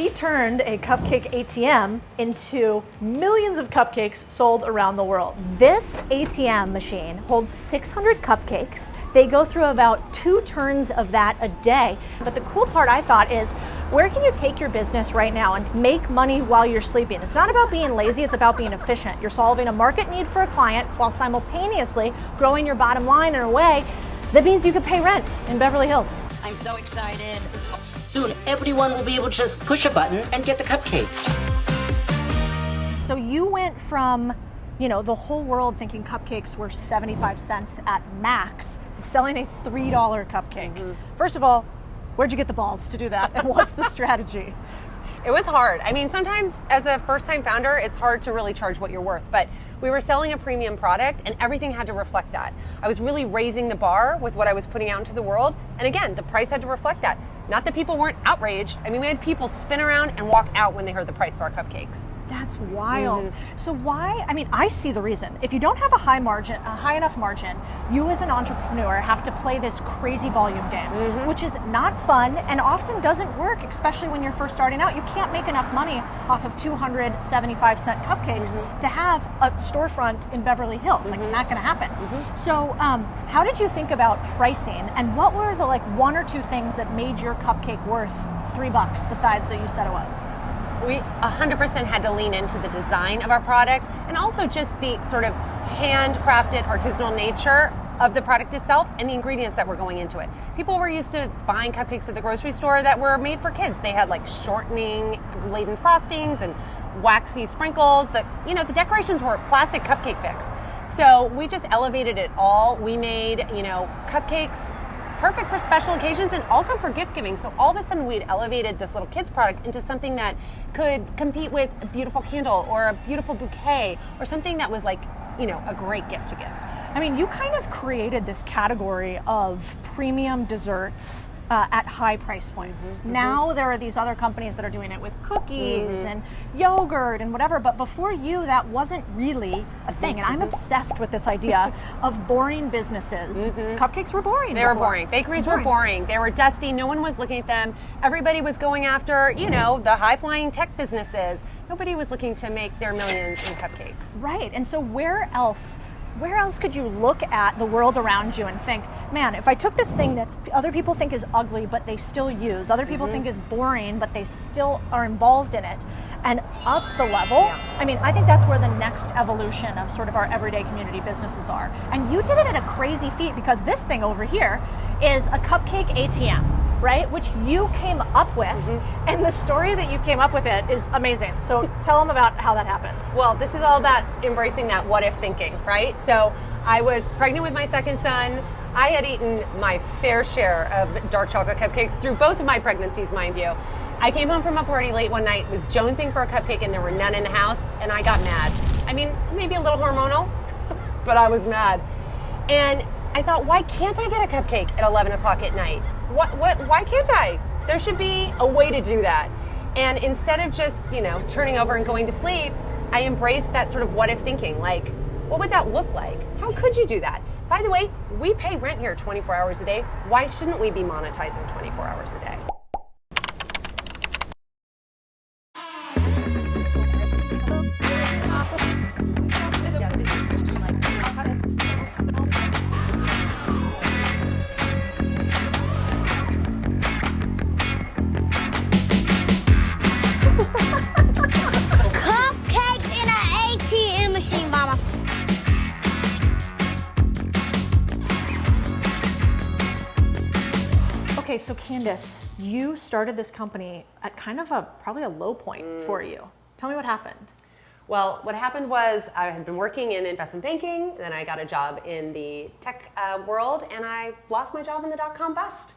she turned a Cupcake ATM into millions of cupcakes sold around the world. This ATM machine holds 600 cupcakes. They go through about 2 turns of that a day. But the cool part, I thought, is where can you take your business right now and make money while you're sleeping? It's not about being lazy, it's about being efficient. You're solving a market need for a client while simultaneously growing your bottom line in a way that means you can pay rent in Beverly Hills. I'm so excited. Soon, everyone will be able to just push a button and get the cupcake. So you went from, the whole world thinking cupcakes were 75 cents at max to selling a $3 cupcake. Mm-hmm. First of all, where'd you get the balls to do that? And what's the strategy? It was hard. I mean, sometimes as a first-time founder, it's hard to really charge what you're worth, but we were selling a premium product and everything had to reflect that. I was really raising the bar with what I was putting out into the world. And again, the price had to reflect that. Not that people weren't outraged. I mean, we had people spin around and walk out when they heard the price of our cupcakes. That's wild. So why, I see the reason. If you don't have a high enough margin, you as an entrepreneur have to play this crazy volume game, which is not fun and often doesn't work, especially when you're first starting out. You can't make enough money off of 275-cent cupcakes to have a storefront in Beverly Hills. Like, not gonna happen. So how did you think about pricing, and what were the 1 or 2 things that made your cupcake worth $3 besides that you said it was? We 100% had to lean into the design of our product and also just the sort of handcrafted artisanal nature of the product itself and the ingredients that were going into it. People were used to buying cupcakes at the grocery store that were made for kids. They had shortening laden frostings and waxy sprinkles. The decorations were plastic cupcake picks. So we just elevated it all. We made, cupcakes perfect for special occasions and also for gift giving. So all of a sudden we'd elevated this little kids product into something that could compete with a beautiful candle or a beautiful bouquet or something that was a great gift to give. You kind of created this category of premium desserts at high price points. Now there are these other companies that are doing it with cookies and yogurt and whatever, but before you, that wasn't really a thing. And I'm obsessed with this idea of boring businesses. Cupcakes were boring. They were boring. Bakeries were boring. They were dusty. No one was looking at them. Everybody was going after, the high-flying tech businesses. Nobody was looking to make their millions in cupcakes. Right. And so where else could you look at the world around you and think, man, if I took this thing that other people think is ugly, but they still use, other people think is boring, but they still are involved in it, and up the level, I think that's where the next evolution of sort of our everyday community businesses are. And you did it at a crazy feat, because this thing over here is a Cupcake ATM, right? Which you came up with, and the story that you came up with it is amazing. So tell them about how that happened. Well, this is all about embracing that what if thinking, right? So I was pregnant with my second son. I had eaten my fair share of dark chocolate cupcakes through both of my pregnancies, mind you. I came home from a party late one night, was jonesing for a cupcake, and there were none in the house, and I got mad. Maybe a little hormonal, but I was mad. And I thought, why can't I get a cupcake at 11 o'clock at night? Why can't I? There should be a way to do that. And instead of just, turning over and going to sleep, I embraced that sort of what if thinking, what would that look like? How could you do that? By the way, we pay rent here 24 hours a day. Why shouldn't we be monetizing 24 hours a day? Okay, so Candace, you started this company at kind of probably a low point for you. Tell me what happened. Well, what happened was I had been working in investment banking, then I got a job in the tech world, and I lost my job in the dot-com bust.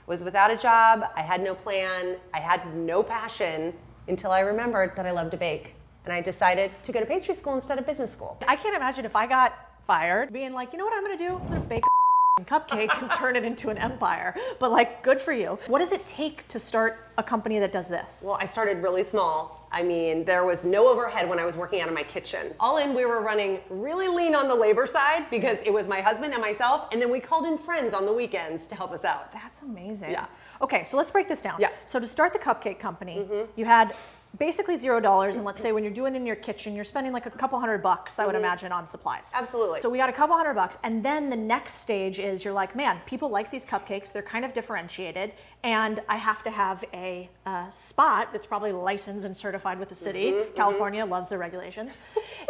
Was without a job, I had no plan, I had no passion until I remembered that I loved to bake. And I decided to go to pastry school instead of business school. I can't imagine if I got fired being like, you know what I'm gonna do? I'm gonna bake a cupcake and turn it into an empire. But good for you. What does it take to start a company that does this? Well, I started really small. There was no overhead when I was working out of my kitchen. All in, we were running really lean on the labor side because it was my husband and myself, and then we called in friends on the weekends to help us out. That's amazing. Yeah. Okay, so let's break this down. Yeah. So to start the cupcake company, you had basically $0, and let's say when you're doing it in your kitchen, you're spending like a couple $100, I would imagine, on supplies. Absolutely. So we got a couple $100, and then the next stage is you're like, man, people like these cupcakes, they're kind of differentiated, and I have to have a spot that's probably licensed and certified with the city. California loves their regulations.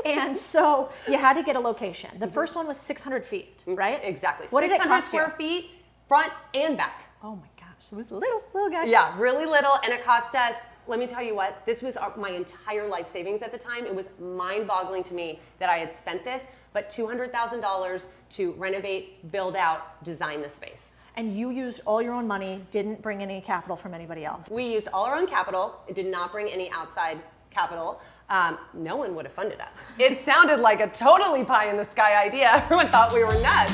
And so you had to get a location. The first one was 600 feet, right? Exactly. What did it 600 cost you? square feet, front and back. Oh my gosh, it was little guy. Yeah, really little, and it cost us, let me tell you what, this was my entire life savings at the time. It was mind-boggling to me that I had spent this, but $200,000 to renovate, build out, design the space. And you used all your own money, didn't bring any capital from anybody else. We used all our own capital. It did not bring any outside capital. No one would have funded us. It sounded like a totally pie-in-the-sky idea. Everyone thought we were nuts.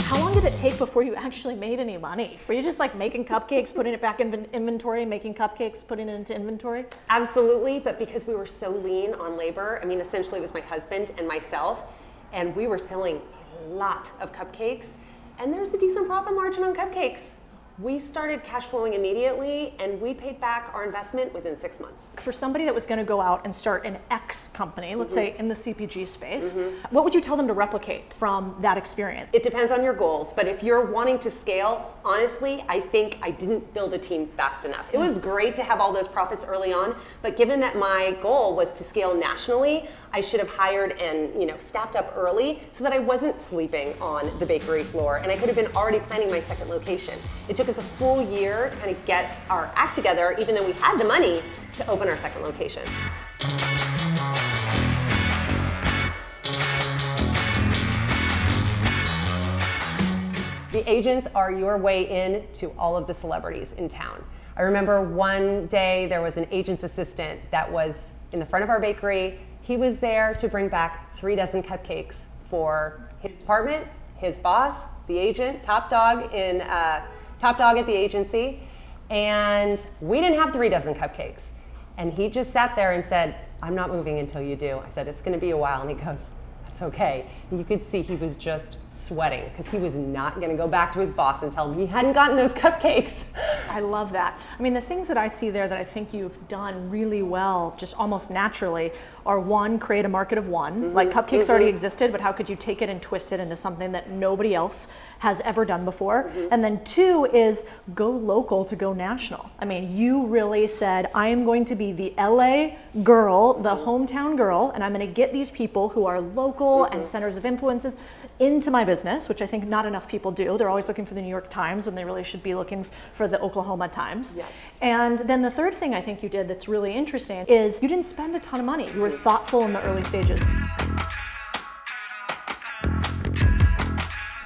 How long did it take before you actually made any money? Were you just like making cupcakes, putting it back in inventory, making cupcakes, putting it into inventory? Absolutely, but because we were so lean on labor, I mean, essentially it was my husband and myself, and we were selling a lot of cupcakes, and there's a decent profit margin on cupcakes. We started cash flowing immediately, and we paid back our investment within 6 months. For somebody that was going to go out and start an X company, let's say in the CPG space, what would you tell them to replicate from that experience? It depends on your goals, but if you're wanting to scale, honestly, I think I didn't build a team fast enough. It was great to have all those profits early on, but given that my goal was to scale nationally, I should have hired and staffed up early so that I wasn't sleeping on the bakery floor, and I could have been already planning my second location. It took us a full year to kind of get our act together, even though we had the money to open our second location. The agents are your way in to all of the celebrities in town. I remember one day there was an agent's assistant that was in the front of our bakery. He was there to bring back 3 dozen cupcakes for his department, his boss, the agent, top dog at the agency, and we didn't have 3 dozen cupcakes. And he just sat there and said, "I'm not moving until you do." I said, "It's going to be a while," and he goes, "That's okay." And you could see he was just sweating because he was not going to go back to his boss and tell him he hadn't gotten those cupcakes. I love that. I mean, the things that I see there that I think you've done really well, just almost naturally, are one, create a market of one. Like cupcakes already existed, but how could you take it and twist it into something that nobody else has ever done before? And then 2 is go local to go national. I mean, you really said, I am going to be the LA girl, the hometown girl, and I'm going to get these people who are local and centers of influences into my business, which I think not enough people do. They're always looking for the New York Times when they really should be looking for the Oklahoma Times. Yeah. And then the third thing I think you did that's really interesting is you didn't spend a ton of money. You were thoughtful in the early stages.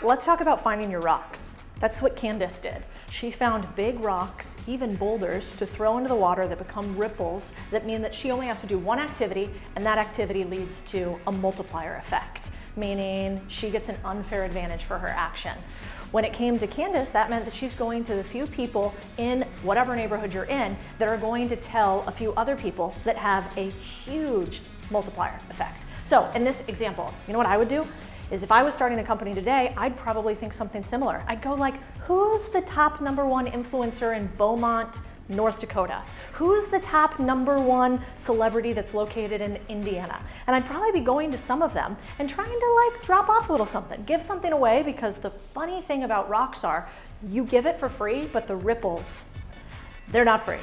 Let's talk about finding your rocks. That's what Candace did. She found big rocks, even boulders, to throw into the water that become ripples that mean that she only has to do one activity, and that activity leads to a multiplier effect, meaning she gets an unfair advantage for her action. When it came to Candace, that meant that she's going to the few people in whatever neighborhood you're in that are going to tell a few other people that have a huge multiplier effect. So in this example, you know what I would do? Is if I was starting a company today, I'd probably think something similar. I'd go like, who's the top #1 influencer in Beaumont, North Dakota? Who's the top #1 celebrity that's located in Indiana? And I'd probably be going to some of them and trying to like drop off a little something, give something away, because the funny thing about rocks are you give it for free, but the ripples, they're not free.